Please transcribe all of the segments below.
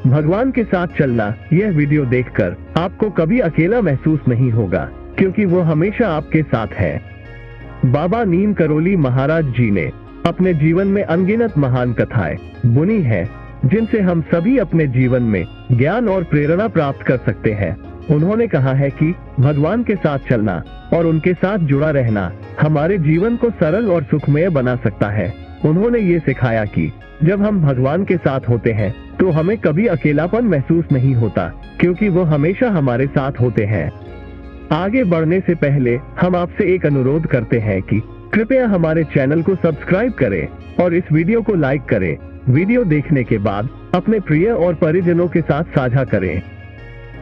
भगवान के साथ चलना, यह वीडियो देखकर आपको कभी अकेला महसूस नहीं होगा, क्योंकि वो हमेशा आपके साथ है। बाबा नीम करोली महाराज जी ने अपने जीवन में अनगिनत महान कथाएं बुनी है, जिनसे हम सभी अपने जीवन में ज्ञान और प्रेरणा प्राप्त कर सकते हैं। उन्होंने कहा है कि भगवान के साथ चलना और उनके साथ जुड़ा रहना हमारे जीवन को सरल और सुखमय बना सकता है। उन्होंने ये सिखाया कि जब हम भगवान के साथ होते हैं तो हमें कभी अकेलापन महसूस नहीं होता, क्योंकि वो हमेशा हमारे साथ होते हैं। आगे बढ़ने से पहले हम आपसे एक अनुरोध करते हैं कि कृपया हमारे चैनल को सब्सक्राइब करें और इस वीडियो को लाइक करें। वीडियो देखने के बाद अपने प्रिय और परिजनों के साथ साझा करें।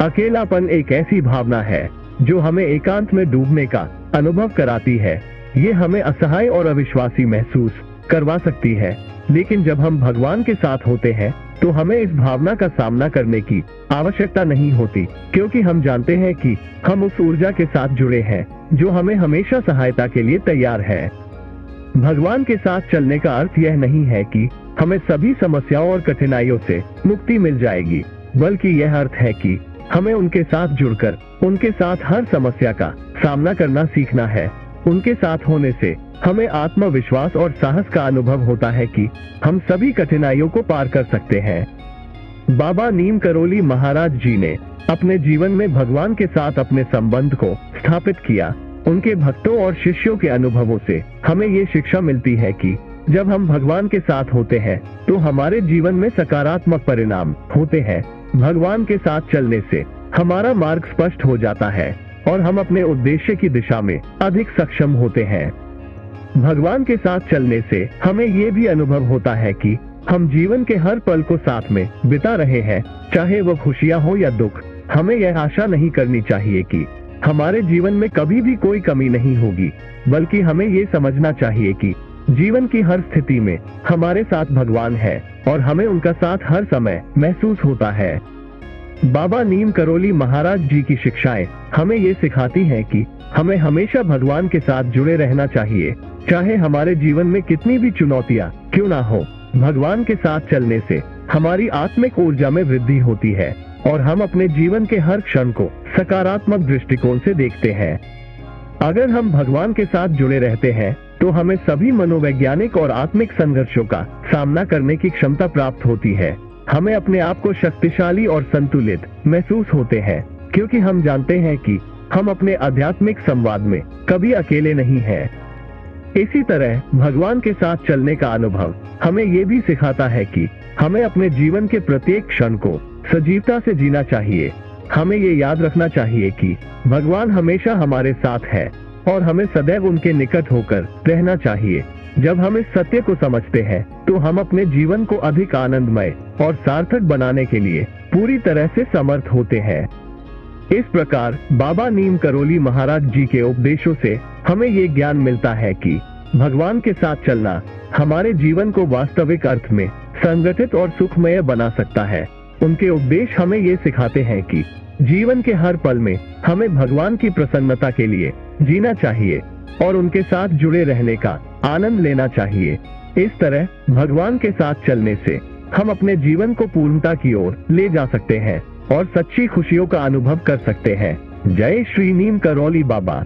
अकेलापन एक ऐसी भावना है जो हमें एकांत में डूबने का अनुभव कराती है। ये हमें असहाय और अविश्वासी महसूस करवा सकती है, लेकिन जब हम भगवान के साथ होते हैं तो हमें इस भावना का सामना करने की आवश्यकता नहीं होती, क्योंकि हम जानते हैं कि हम उस ऊर्जा के साथ जुड़े हैं जो हमें हमेशा सहायता के लिए तैयार है। भगवान के साथ चलने का अर्थ यह नहीं है कि हमें सभी समस्याओं और कठिनाइयों से मुक्ति मिल जाएगी, बल्कि यह अर्थ है कि हमें उनके साथ जुड़कर उनके साथ हर समस्या का सामना करना सीखना है। उनके साथ होने से हमें आत्मविश्वास और साहस का अनुभव होता है कि हम सभी कठिनाइयों को पार कर सकते हैं। बाबा नीम करोली महाराज जी ने अपने जीवन में भगवान के साथ अपने संबंध को स्थापित किया। उनके भक्तों और शिष्यों के अनुभवों से हमें ये शिक्षा मिलती है कि जब हम भगवान के साथ होते हैं तो हमारे जीवन में सकारात्मक परिणाम होते हैं। भगवान के साथ चलने से हमारा मार्ग स्पष्ट हो जाता है और हम अपने उद्देश्य की दिशा में अधिक सक्षम होते हैं। भगवान के साथ चलने से हमें ये भी अनुभव होता है कि हम जीवन के हर पल को साथ में बिता रहे हैं, चाहे वो खुशियां हो या दुख। हमें यह आशा नहीं करनी चाहिए कि हमारे जीवन में कभी भी कोई कमी नहीं होगी, बल्कि हमें ये समझना चाहिए कि जीवन की हर स्थिति में हमारे साथ भगवान है और हमें उनका साथ हर समय महसूस होता है। बाबा नीम करोली महाराज जी की शिक्षाएं हमें ये सिखाती हैं कि हमें हमेशा भगवान के साथ जुड़े रहना चाहिए, चाहे हमारे जीवन में कितनी भी चुनौतियां क्यों ना हो। भगवान के साथ चलने से हमारी आत्मिक ऊर्जा में वृद्धि होती है और हम अपने जीवन के हर क्षण को सकारात्मक दृष्टिकोण से देखते हैं। अगर हम भगवान के साथ जुड़े रहते हैं तो हमें सभी मनोवैज्ञानिक और आत्मिक संघर्षों का सामना करने की क्षमता प्राप्त होती है। हमें अपने आप को शक्तिशाली और संतुलित महसूस होते हैं, क्योंकि हम जानते हैं कि हम अपने आध्यात्मिक संवाद में कभी अकेले नहीं हैं। इसी तरह भगवान के साथ चलने का अनुभव हमें ये भी सिखाता है कि हमें अपने जीवन के प्रत्येक क्षण को सजीवता से जीना चाहिए। हमें ये याद रखना चाहिए कि भगवान हमेशा हमारे साथ है और हमें सदैव उनके निकट होकर रहना चाहिए। जब हम इस सत्य को समझते हैं तो हम अपने जीवन को अधिक आनंदमय और सार्थक बनाने के लिए पूरी तरह से समर्थ होते हैं। इस प्रकार बाबा नीम करोली महाराज जी के उपदेशों से हमें ये ज्ञान मिलता है कि भगवान के साथ चलना हमारे जीवन को वास्तविक अर्थ में संगठित और सुखमय बना सकता है। उनके उपदेश हमें ये सिखाते हैं कि जीवन के हर पल में हमें भगवान की प्रसन्नता के लिए जीना चाहिए और उनके साथ जुड़े रहने का आनंद लेना चाहिए। इस तरह भगवान के साथ चलने से हम अपने जीवन को पूर्णता की ओर ले जा सकते हैं और सच्ची खुशियों का अनुभव कर सकते हैं। जय श्री नीम करोली बाबा।